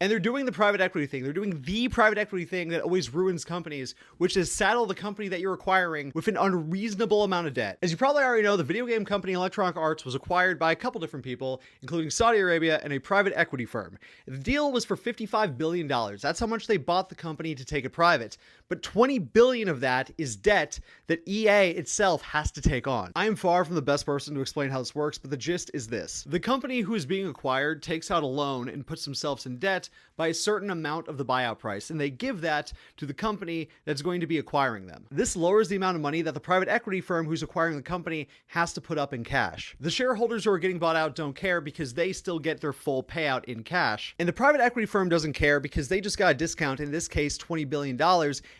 And they're doing the private equity thing. They're doing the private equity thing that always ruins companies, which is saddle the company that you're acquiring with an unreasonable amount of debt. As you probably already know, the video game company Electronic Arts was acquired by a couple different people, including Saudi Arabia and a private equity firm. The deal was for $55 billion. That's how much they bought the company to take it private. But $20 billion of that is debt that EA itself has to take on. I am far from the best person to explain how this works, but the gist is this. The company who is being acquired takes out a loan and puts themselves in debt by a certain amount of the buyout price, and they give that to the company that's going to be acquiring them. This lowers the amount of money that the private equity firm who's acquiring the company has to put up in cash. The shareholders who are getting bought out don't care because they still get their full payout in cash. And the private equity firm doesn't care because they just got a discount, in this case $20 billion,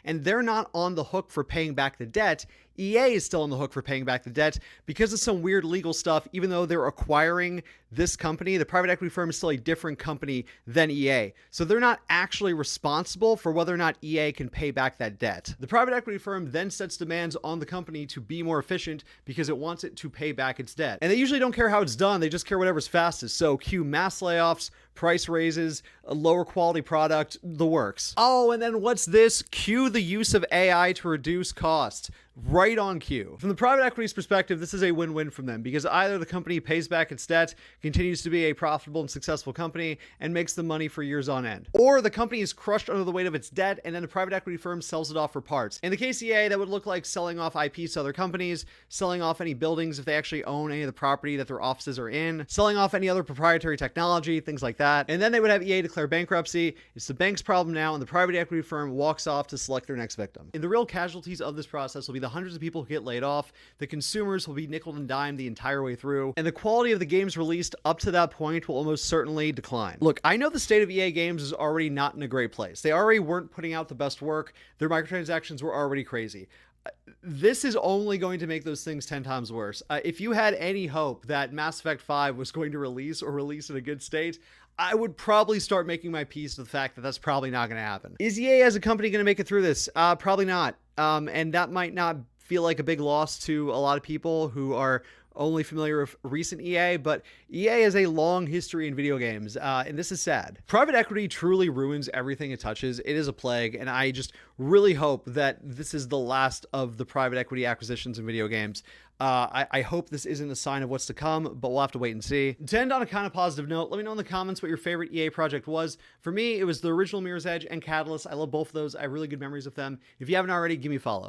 and they're not on the hook for paying back the debt. EA is still on the hook for paying back the debt because of some weird legal stuff. Even though they're acquiring this company, the private equity firm is still a different company than EA. So they're not actually responsible for whether or not EA can pay back that debt. The private equity firm then sets demands on the company to be more efficient because it wants it to pay back its debt. And they usually don't care how it's done. They just care whatever's fastest. So cue mass layoffs, price raises, a lower quality product, the works. Oh, and then what's this? Cue the use of AI to reduce cost. Right on cue. From the private equity's perspective, this is a win-win from them because either the company pays back its debt, continues to be a profitable and successful company, and makes the money for years on end. Or the company is crushed under the weight of its debt, and then the private equity firm sells it off for parts. In the case of EA, that would look like selling off IPs to other companies, selling off any buildings if they actually own any of the property that their offices are in, selling off any other proprietary technology, things like that. And then they would have EA declare bankruptcy. It's the bank's problem now, and the private equity firm walks off to select their next victim. And the real casualties of this process will be the hundreds of people who get laid off, the consumers will be nickel and dime the entire way through, and the quality of the games released up to that point will almost certainly decline. Look, I know the state of EA games is already not in a great place. They already weren't putting out the best work. Their microtransactions were already crazy. This is only going to make those things 10 times worse. If you had any hope that Mass Effect 5 was going to release in a good state, I would probably start making my peace with the fact that that's probably not going to happen. Is EA as a company going to make it through this? Probably not. And that might not feel like a big loss to a lot of people who are only familiar with recent EA, but EA has a long history in video games, and this is sad. Private equity truly ruins everything it touches. It is a plague, and I just really hope that this is the last of the private equity acquisitions in video games. I hope this isn't a sign of what's to come, but we'll have to wait and see. To end on a kind of positive note, let me know in the comments what your favorite EA project was. For me, it was the original Mirror's Edge and Catalyst. I love both of those. I have really good memories of them. If you haven't already, give me a follow.